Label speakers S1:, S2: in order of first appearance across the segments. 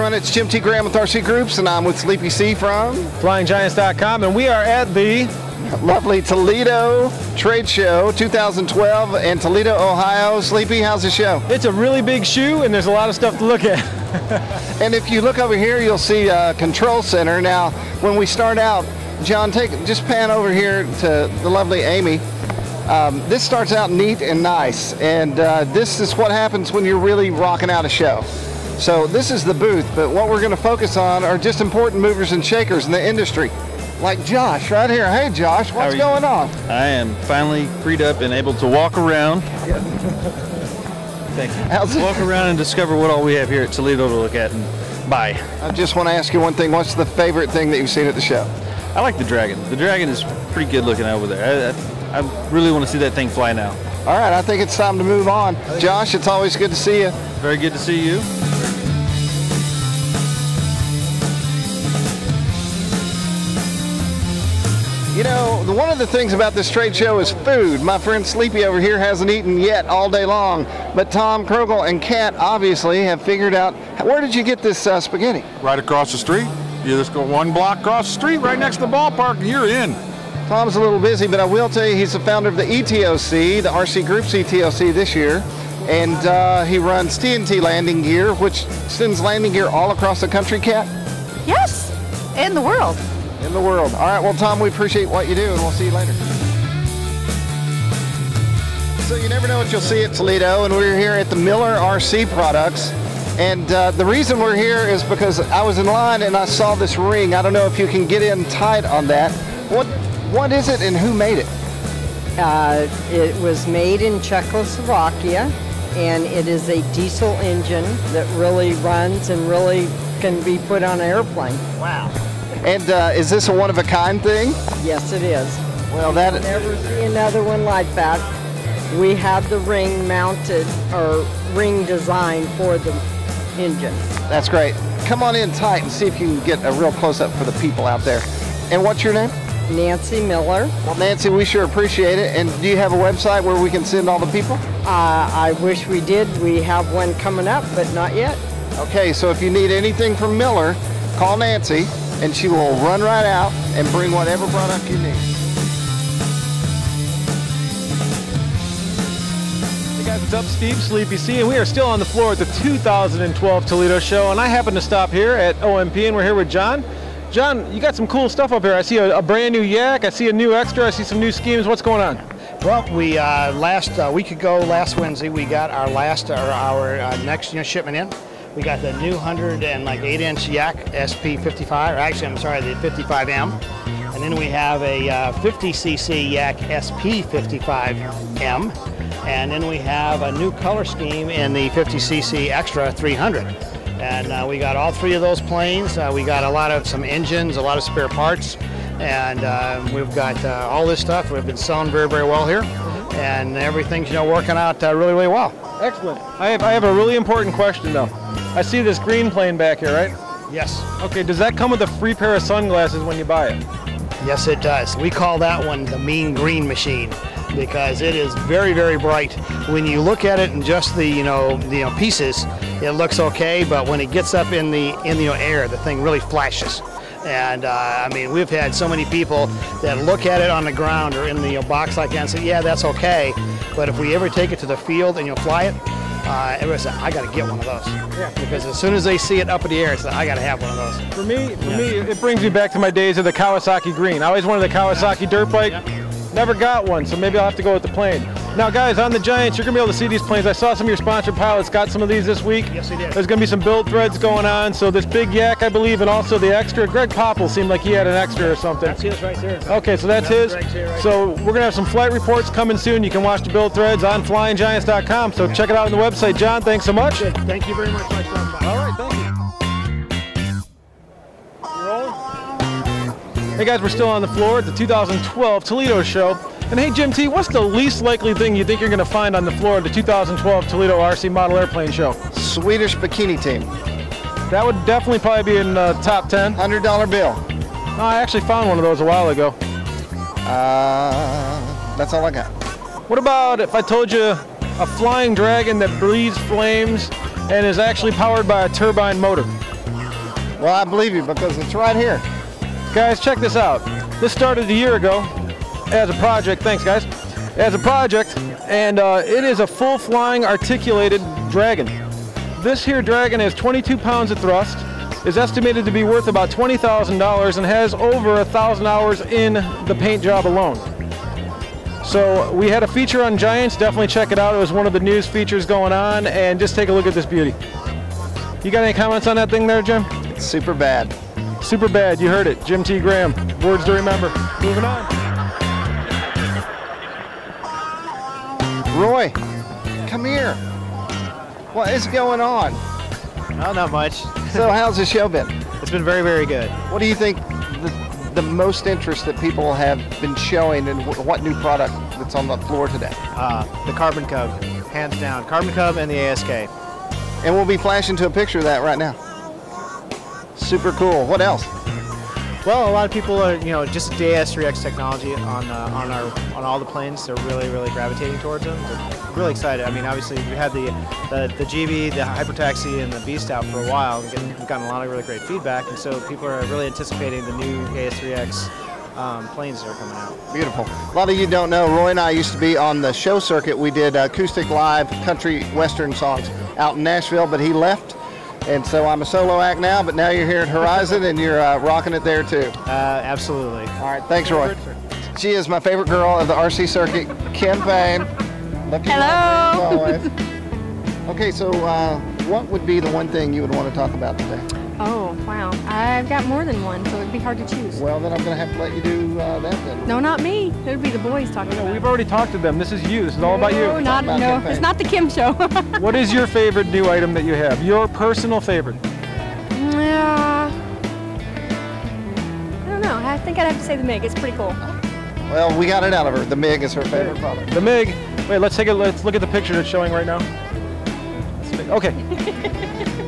S1: everyone, it's Jim T. Graham with RC Groups, and I'm with SleepyC from
S2: FlyingGiants.com, and we are at the
S1: lovely Toledo Trade Show 2012 in Toledo, Ohio. Sleepy, how's the show?
S2: It's a really big shoe, and there's a lot of stuff to look at.
S1: And if you look over here, you'll see a control center. Now, when we start out, John, just pan over here to the lovely Amy. This starts out neat and nice, and this is what happens when you're really rocking out a show. So this is the booth, but what we're going to focus on are just important movers and shakers in the industry. Like Josh right here. Hey Josh, what's going on?
S3: I am finally freed up and able to walk around. Thank you. Walk around and discover what all we have here at Toledo to look at and buy.
S1: I just want to ask you one thing. What's the favorite thing that you've seen at the show?
S3: I like the Dragon. The Dragon is pretty good looking over there. I really want to see that thing fly now.
S1: All right, I think it's time to move on. Josh, it's always good to see you.
S3: Very good to see you.
S1: You know, one of the things about this trade show is food. My friend Sleepy over here hasn't eaten yet all day long, but Tom, Krogel, and Kat obviously have figured out. Where did you get this spaghetti?
S4: Right across the street. You just go one block across the street, right next to the ballpark, and you're in.
S1: Tom's a little busy, but I will tell you he's the founder of the ETOC, the RC Group's ETOC this year, and he runs TNT landing gear, which sends landing gear all across the country, Kat?
S5: Yes, and the world.
S1: In the world. All right, well, Tom, we appreciate what you do, and we'll see you later. So you never know what you'll see at Toledo, and we're here at the Miller RC Products. And the reason we're here is because I was in line and I saw this ring. I don't know if you can get in tight on that. What is it and who made it?
S6: It was made in Czechoslovakia, and it is a diesel engine that really runs and really can be put on an airplane.
S1: Wow. And is this a one-of-a-kind thing?
S6: Yes, it is.
S1: Well,
S6: You'll never see another one like that. We have the ring mounted, or ring designed for the engine.
S1: That's great. Come on in tight and see if you can get a real close-up for the people out there. And what's your name?
S6: Nancy Miller.
S1: Well, Nancy, we sure appreciate it. And do you have a website where we can send all the people?
S6: I wish we did. We have one coming up, but not yet.
S1: Okay, so if you need anything from Miller, call Nancy, and she will run right out and bring whatever product you need.
S2: Hey guys, what's up? Steve, SleepyC, and we are still on the floor at the 2012 Toledo Show, and I happen to stop here at OMP, and we're here with John. John, you got some cool stuff up here. I see a brand new yak, I see a new extra, I see some new schemes. What's going on?
S7: Well, we last Wednesday, we got our next shipment in. We got the new 108-inch yak SP55, or actually, I'm sorry, the 55M. And then we have a 50cc yak SP55M. And then we have a new color scheme in the 50cc Extra 300. And we got all three of those planes. We got some engines, a lot of spare parts. And we've got all this stuff. We've been selling very, very well here. And everything's working out really, really well.
S2: Excellent. I have a really important question though. I see this green plane back here, right?
S7: Yes.
S2: Okay, does that come with a free pair of sunglasses when you buy it?
S7: Yes, it does. We call that one the mean green machine because it is very, very bright. When you look at it in just the pieces, it looks okay, but when it gets up in the air, the thing really flashes. And I mean, we've had so many people that look at it on the ground or in the box like that and say, yeah, that's okay. But if we ever take it to the field and fly it, everybody says, I got to get one of those. Yeah. Because as soon as they see it up in the air, it's like, I got to have one of those.
S2: For me, it brings me back to my days of the Kawasaki Green. I always wanted the Kawasaki dirt bike. Yeah. Never got one, so maybe I'll have to go with the plane. Now guys, on the Giants, you're going to be able to see these planes. I saw some of your sponsored pilots got some of these this week.
S7: Yes, they did.
S2: There's going to be some build threads going on, so this big yak, I believe, and also the extra. Greg Popple seemed like he had an extra or something.
S7: That's his right there.
S2: Okay, so that's his.
S7: Right
S2: so we're going to have some flight reports coming soon. You can watch the build threads on FlyingGiants.com, so check it out on the website. John, thanks so much.
S7: Good. Thank you very much. Nice stopping by.
S2: All right, thank you. You rolling? Hey guys, we're still on the floor at the 2012 Toledo Show. And hey, Jim T, what's the least likely thing you think you're going to find on the floor of the 2012 Toledo RC Model Airplane Show?
S1: Swedish bikini team.
S2: That would definitely probably be in the top 10.
S1: $100 bill.
S2: No, I actually found one of those a while ago.
S1: That's all I got.
S2: What about if I told you a flying dragon that breathes flames and is actually powered by a turbine motor?
S1: Well, I believe you because it's right here.
S2: Guys, check this out. This started a year ago as a project. Thanks, guys. As a project, and it is a full flying articulated Dragon. This here Dragon has 22 pounds of thrust, is estimated to be worth about $20,000, and has over 1,000 hours in the paint job alone. So we had a feature on Giants. Definitely check it out. It was one of the news features going on, and just take a look at this beauty. You got any comments on that thing there, Jim?
S1: It's super bad.
S2: Super bad. You heard it. Jim T. Graham. Words to remember. Moving on.
S1: Roy, come here. What is going on?
S8: Oh, not much.
S1: So how's the show been?
S8: It's been very, very good.
S1: What do you think the most interest that people have been showing, and what new product that's on the floor today?
S8: The Carbon Cub, hands down. Carbon Cub and the ASK.
S1: And we'll be flashing to a picture of that right now. Super cool. What else?
S8: Well, a lot of people are, just the AS3X technology on all the planes. They're really, really gravitating towards them. They're really excited. I mean, obviously we had the GB, the Hypertaxi, and the Beast out for a while. We've gotten a lot of really great feedback, and so people are really anticipating the new AS3X planes that are coming out.
S1: Beautiful. A lot of you don't know, Roy and I used to be on the show circuit. We did acoustic live country western songs out in Nashville, but he left. And so I'm a solo act now, but now you're here at Horizon and you're rocking it there too.
S8: Absolutely.
S1: All right, thanks, Roy. She is my favorite girl of the RC circuit, Kim Payne.
S5: Hello.
S1: Okay, so what would be the one thing you would want to talk about today?
S5: Oh, wow. I've got more than one, so it'd be hard to choose.
S1: Well, then I'm going to have to let you do that then.
S5: No, not me. It would be the boys talking about it.
S2: We've already talked to them. This is you. This is all about you.
S5: No, it's not the Kim show.
S2: What is your favorite new item that you have? Your personal favorite?
S5: I don't know. I think I'd have to say the MiG. It's pretty cool.
S1: Well, we got it out of her. The MiG is her favorite product.
S2: The MiG. Wait, let's look at the picture that's showing right now. Okay.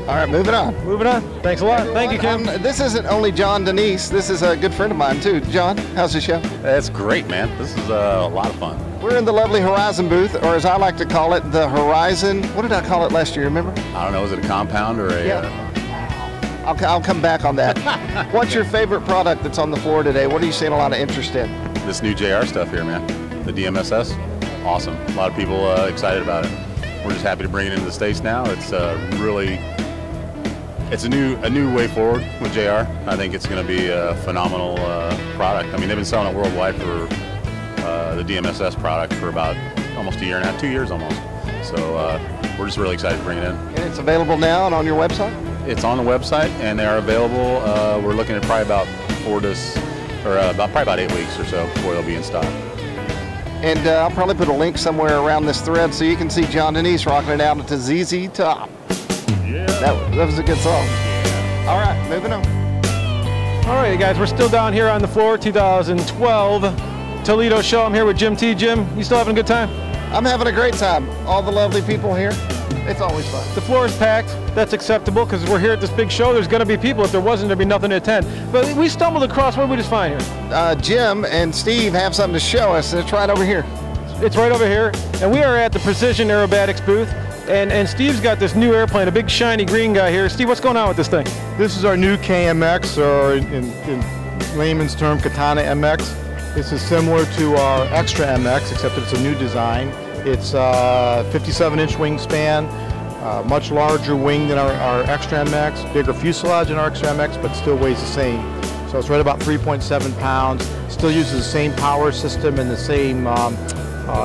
S1: All right, moving on.
S2: Moving on. Thanks a lot. Thank you, Kim.
S1: This isn't only John Diniz. This is a good friend of mine, too. John, how's the show?
S9: That's great, man. This is a lot of fun.
S1: We're in the lovely Horizon booth, or as I like to call it, the Horizon. What did I call it last year, remember?
S9: I don't know. Is it a compound or a...
S1: I'll come back on that. What's your favorite product that's on the floor today? What are you seeing a lot of interest in?
S9: This new JR stuff here, man. The DMSS. Awesome. A lot of people excited about it. We're just happy to bring it into the States now. It's really... It's a new way forward with JR. I think it's going to be a phenomenal product. I mean, they've been selling it worldwide for the DMSS product for about almost a year and a half, 2 years almost. So we're just really excited to bring it in.
S1: And it's available now and on your website?
S9: It's on the website, and they are available. We're looking at probably about probably about 8 weeks or so before they'll be in stock.
S1: And I'll probably put a link somewhere around this thread so you can see John Diniz rocking it out to ZZ Top. Yeah. That was a good song. Yeah. All right, moving on.
S2: All right, guys, we're still down here on the floor, 2012 Toledo show. I'm here with Jim T. Jim, you still having a good time?
S1: I'm having a great time. All the lovely people here. It's always fun.
S2: The floor is packed. That's acceptable because we're here at this big show. There's going to be people. If there wasn't, there'd be nothing to attend. But we stumbled across, what did we just find here?
S1: Jim and Steve have something to show us. It's right over here.
S2: It's right over here. And we are at the Precision Aerobatics booth. And Steve's got this new airplane, a big shiny green guy here. Steve, what's going on with this thing?
S10: This is our new KMX, or in layman's term, Katana MX. This is similar to our Extra MX, except it's a new design. It's a 57-inch wingspan, much larger wing than our Extra MX, bigger fuselage than our Extra MX, but still weighs the same. So it's right about 3.7 pounds. Still uses the same power system and the same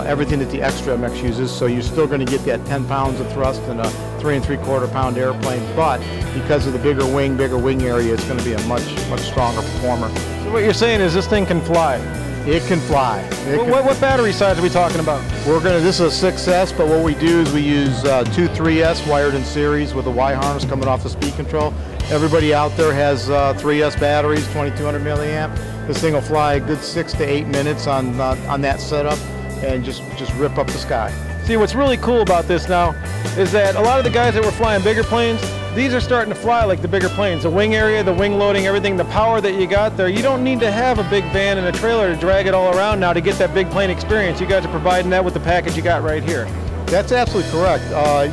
S10: everything that the Extra MX uses. So you're still going to get that 10 pounds of thrust in a 3 3/4 pound airplane. But because of the bigger wing area, it's going to be a much stronger performer.
S2: So what you're saying is this thing can fly?
S10: It can fly.
S2: What battery size are we talking about?
S10: This is a 6S, but what we do is we use two 3S wired in series with a Y harness coming off the speed control. Everybody out there has 3S batteries, 2200 milliamp. This thing will fly a good 6 to 8 minutes on that setup and just rip up the sky.
S2: See, what's really cool about this now is that a lot of the guys that were flying bigger planes, these are starting to fly like the bigger planes. The wing area, the wing loading, everything, the power that you got there. You don't need to have a big van and a trailer to drag it all around now to get that big plane experience. You guys are providing that with the package you got right here.
S10: That's absolutely correct.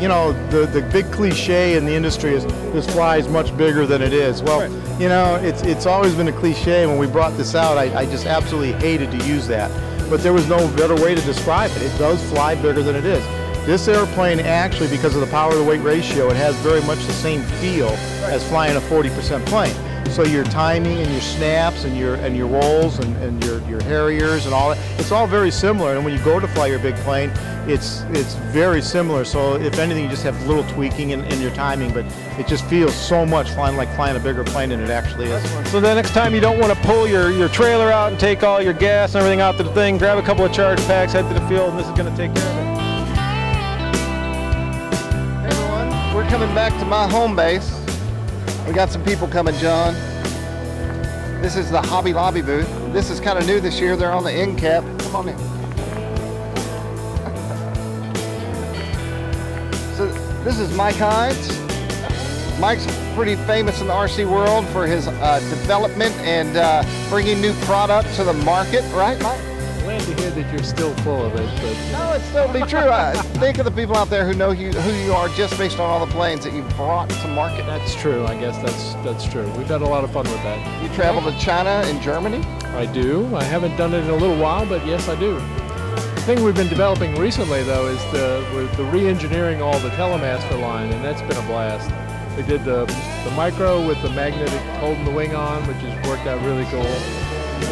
S10: You know, the big cliche in the industry is this fly is much bigger than it is. Well, right. You know, it's always been a cliche. When we brought this out, I just absolutely hated to use that. But there was no better way to describe it. It does fly bigger than it is. This airplane actually, because of the power to weight ratio, it has very much the same feel as flying a 40% plane. So your timing and your snaps and your rolls and your Harriers and all that, it's all very similar. And when you go to fly your big plane, it's very similar. So if anything, you just have a little tweaking in your timing, but it just feels so much like flying a bigger plane than it actually is.
S2: So the next time you don't want to pull your trailer out and take all your gas and everything out to the thing, grab a couple of charge packs, head to the field, and this is going to take care of it.
S1: Hey everyone, we're coming back to my home base. We got some people coming, John. This is the Hobby Lobby booth. This is kind of new this year. They're on the end cap. Come on in. So this is Mike Hines. Mike's pretty famous in the RC world for his development and bringing new product to the market, right, Mike?
S11: Glad to hear that you're still full of it. But
S1: no, it's totally true. Think of the people out there who know who you are just based on all the planes that you've brought to market.
S11: That's true. I guess that's true. We've had a lot of fun with that.
S1: You travel to China and Germany?
S11: I do. I haven't done it in a little while, but yes, I do. The thing we've been developing recently, though, is the re-engineering all the Telemaster line, and that's been a blast. We did the micro with the magnetic holding the wing on, which has worked out really cool.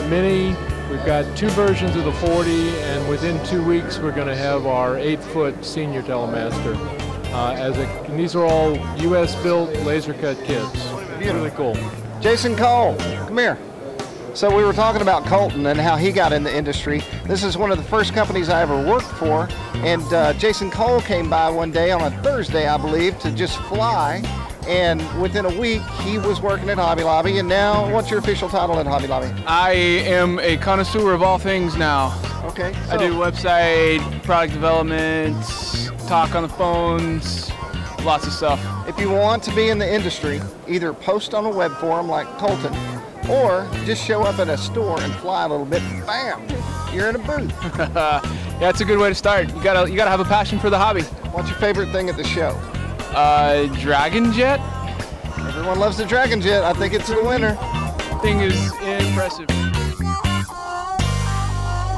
S11: The mini. We've got 2 versions of the 40, and within 2 weeks we're going to have our 8-foot senior Telemaster. And these are all U.S.-built laser-cut kits. Really cool.
S1: Jason Cole, come here. So we were talking about Colton and how he got in the industry. This is one of the first companies I ever worked for, and Jason Cole came by one day on a Thursday, I believe, to just fly. And within a week, he was working at Hobby Lobby. And now, what's your official title at Hobby Lobby?
S12: I am a connoisseur of all things now.
S1: Okay.
S12: I do website, product development, talk on the phones, lots of stuff.
S1: If you want to be in the industry, either post on a web forum like Colton, or just show up at a store and fly a little bit, bam, you're in a booth.
S12: Yeah, it's a good way to start. You gotta have a passion for the hobby.
S1: What's your favorite thing at the show?
S12: Dragon Jet.
S1: Everyone loves the Dragon Jet. I think it's the winner.
S12: Thing is impressive.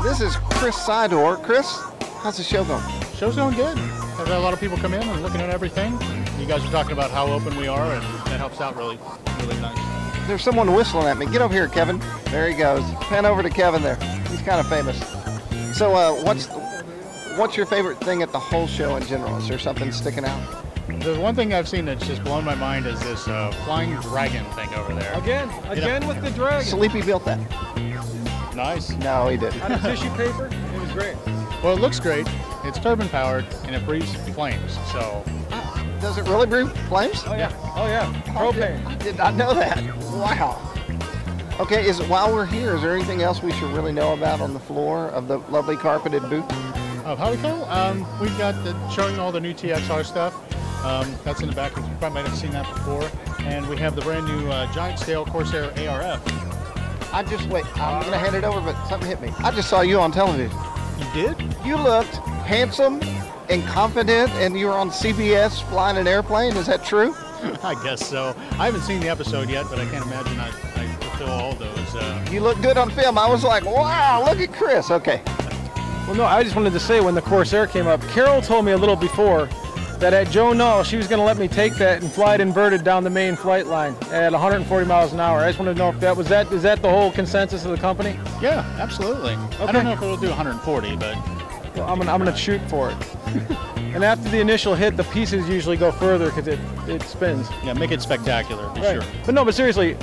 S1: This is Chris Sydor. Chris, how's the show going?
S13: Show's going good. I've had a lot of people come in and looking at everything. You guys are talking about how open we are, and that helps out really nice.
S1: There's someone whistling at me. Get over here, Kevin. There he goes. Pan over to Kevin there. He's kind of famous. So what's your favorite thing at the whole show in general? Is there something sticking out?
S13: The one thing I've seen that's just blown my mind is this flying dragon thing over there.
S2: Again with the dragon.
S1: Sleepy built that.
S13: Nice.
S1: No, he didn't.
S2: Out of tissue paper? It was great.
S13: Well, it looks great. It's turbine powered and it breathes flames. So.
S1: Does it really breathe flames?
S2: Oh yeah. Oh yeah. Propane.
S1: I did not know that. Wow. Okay. While we're here, is there anything else we should really know about on the floor of the lovely carpeted booth?
S13: Of Hobbico? We've got showing all the new TXR stuff. That's in the back. You probably might have seen that before. And we have the brand new giant scale Corsair ARF.
S1: I'm going to hand it over, but something hit me. I just saw you on television.
S13: You did?
S1: You looked handsome and confident, and you were on CBS flying an airplane. Is that true?
S13: I guess so. I haven't seen the episode yet, but I can't imagine I fulfill all those.
S1: You look good on film. I was like, wow, look at Chris. Okay.
S2: Well, no, I just wanted to say when the Corsair came up, Carol told me a little before that at Joe Null, she was going to let me take that and fly it inverted down the main flight line at 140 miles an hour. I just wanted to know if is that the whole consensus of the company?
S13: Yeah, absolutely. Okay. I don't know if it'll do 140, but
S2: well, I'm gonna shoot for it. And after the initial hit, the pieces usually go further because it spins.
S13: Yeah, make it spectacular, for sure.
S2: But seriously,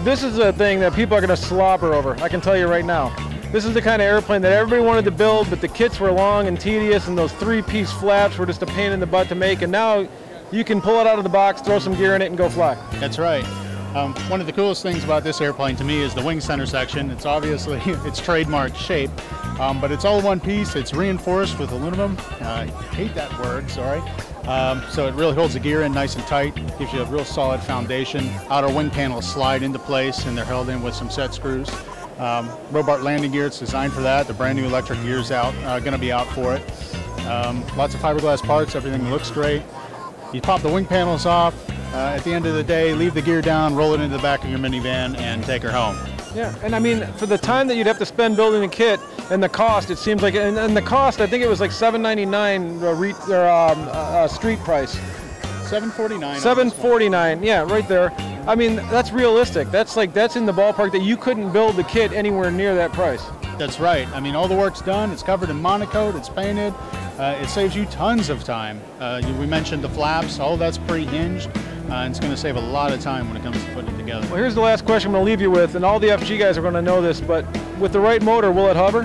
S2: this is a thing that people are going to slobber over. I can tell you right now. This is the kind of airplane that everybody wanted to build, but the kits were long and tedious, and those 3-piece flaps were just a pain in the butt to make. And now you can pull it out of the box, throw some gear in it, and go fly.
S13: That's right. One of the coolest things about this airplane to me is the wing center section. It's obviously its trademark shape, but it's all one piece. It's reinforced with aluminum. I hate that word, sorry. So it really holds the gear in nice and tight, gives you a real solid foundation. Outer wing panels slide into place, and they're held in with some set screws. Robart landing gear, it's designed for that. The brand new electric gear's out, going to be out for it. Lots of fiberglass parts, everything looks great. You pop the wing panels off, at the end of the day, leave the gear down, roll it into the back of your minivan, and take her home.
S2: Yeah, and I mean, for the time that you'd have to spend building the kit and the cost, it seems like, and the cost, I think it was like $799 street price.
S13: $749.
S2: $749, yeah, right there. I mean, that's realistic. That's in the ballpark that you couldn't build the kit anywhere near that price.
S13: That's right. I mean, all the work's done. It's covered in monocoat. It's painted. It saves you tons of time. We mentioned the flaps. All that's pre-hinged. And it's going to save a lot of time when it comes to putting it together.
S2: Well, here's the last question I'm going to leave you with, and all the FG guys are going to know this, but with the right motor, will it hover?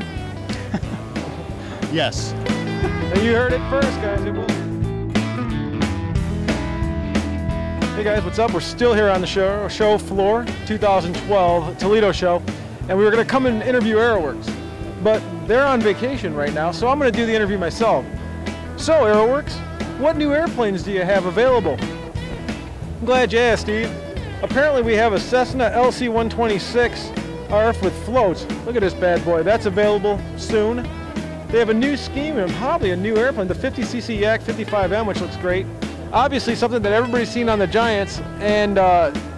S13: Yes.
S2: And you heard it first, guys. It will. Hey guys, what's up? We're still here on the show floor, 2012 Toledo show, and we were going to come and interview Aeroworks, but they're on vacation right now, so I'm going to do the interview myself. So Aeroworks, what new airplanes do you have available? I'm glad you asked, Steve. Apparently we have a Cessna LC-126 ARF with floats. Look at this bad boy. That's available soon. They have a new scheme and probably a new airplane, the 50cc Yak 55M, which looks great. Obviously something that everybody's seen on the Giants, and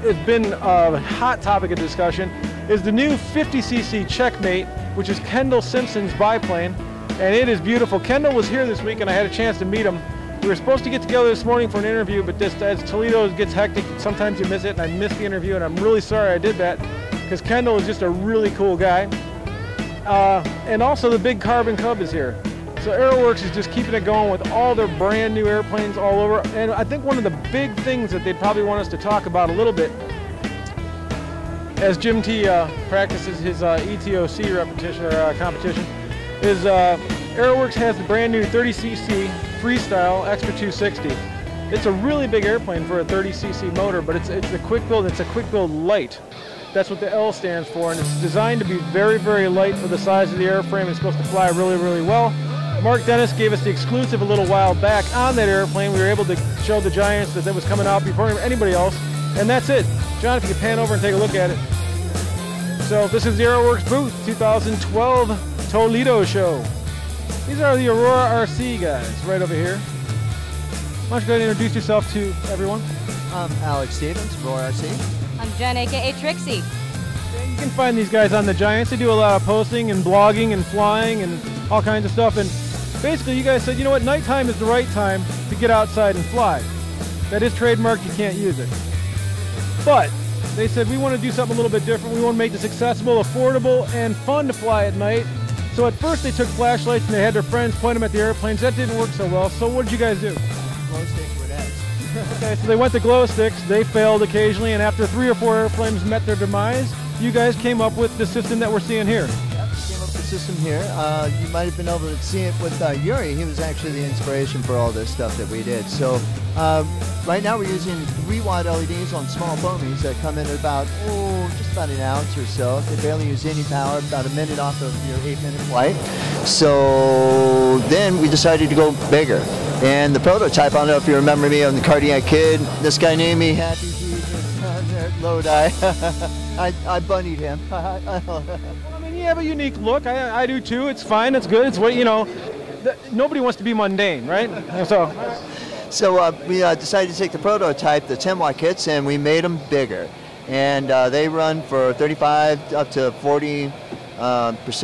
S2: it's been a hot topic of discussion, is the new 50cc Checkmate, which is Kendall Simpson's biplane, and it is beautiful. Kendall was here this week and I had a chance to meet him. We were supposed to get together this morning for an interview, but just as Toledo gets hectic, sometimes you miss it, and I missed the interview, and I'm really sorry I did that, because Kendall is just a really cool guy. And also the big Carbon Cub is here. So Aeroworks is just keeping it going with all their brand new airplanes all over. And I think one of the big things that they'd probably want us to talk about a little bit, as Jim T practices his ETOC repetition or competition, is Aeroworks has the brand new 30cc Freestyle Extra 260. It's a really big airplane for a 30cc motor, but it's a quick build. It's a quick build light. That's what the L stands for, and it's designed to be very, very light for the size of the airframe. It's supposed to fly really, really well. Mark Dennis gave us the exclusive a little while back on that airplane. We were able to show the Giants that it was coming out before anybody else, and that's it. John, if you could pan over and take a look at it. So this is the Aeroworks Booth 2012 Toledo show. These are the Aurora RC guys right over here. Why don't you go ahead and introduce yourself to everyone?
S14: I'm Alex Stevens, Aurora RC.
S15: I'm Jen, aka Trixie.
S2: You can find these guys on the Giants. They do a lot of posting and blogging and flying and all kinds of stuff. And basically you guys said, you know what, nighttime is the right time to get outside and fly. That is trademarked, you can't use it. But they said we want to do something a little bit different. We want to make this accessible, affordable, and fun to fly at night. So at first they took flashlights and they had their friends point them at the airplanes. That didn't work so well. So what did you guys do?
S14: Glow sticks were next.
S2: Okay, so they went to glow sticks. They failed occasionally, and after 3 or 4 airplanes met their demise, you guys came up with the system that we're seeing here.
S14: Yep, we came up with the system here. You might have been able to see it with Yuri. He was actually the inspiration for all this stuff that we did. So right now we're using 3-watt LEDs on small foamies that come in at about, just about an ounce or so. They barely use any power, about a minute off of your 8-minute flight. So then we decided to go bigger. And the prototype, I don't know if you remember me on the Cardiac Kid, this guy named me Happy Jesus, Lodi. I bunnied him.
S2: Well, I mean, you have a unique look. I do too. It's fine. It's good. It's what, you know, nobody wants to be mundane, right?
S14: So we decided to take the prototype, the 10-watt kits, and we made them bigger. And they run for 35 up to 40%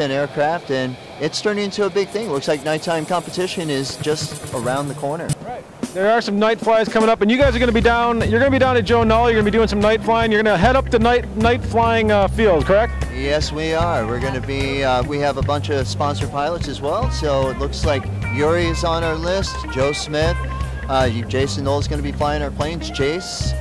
S14: aircraft, and it's turning into a big thing. Looks like nighttime competition is just around the corner.
S2: Right. There are some night flies coming up, and you guys are going to be down. You're going to be down at Joe Null. You're going to be doing some night flying. You're going to head up the night flying field, correct?
S14: Yes, we are. We're going to be. We have a bunch of sponsored pilots as well. So it looks like Yuri is on our list. Joe Smith, Jason Knoll's going to be flying our planes. Jace.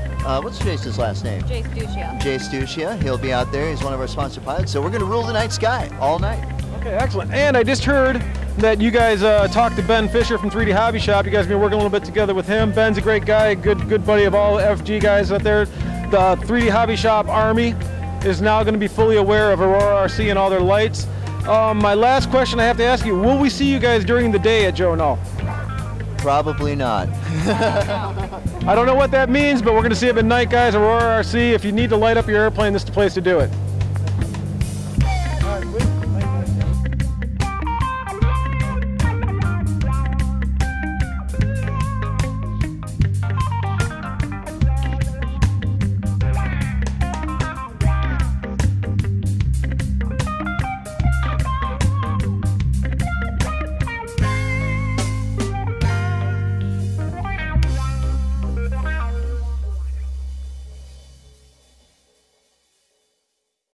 S14: What's Jace's last name?
S15: Jace Ducia.
S14: Jace Ducia. He'll be out there. He's one of our sponsored pilots. So we're going to rule the night sky all night.
S2: Okay, excellent. And I just heard that you guys talked to Ben Fisher from 3D Hobby Shop. You guys have been working a little bit together with him. Ben's a great guy, good buddy of all FG guys out there. The 3D Hobby Shop Army is now going to be fully aware of Aurora RC and all their lights. My last question I have to ask you, will we see you guys during the day at Joe Null?
S14: Probably not.
S2: I don't know what that means, but we're going to see it at night, guys. Aurora RC, if you need to light up your airplane, this is the place to do it.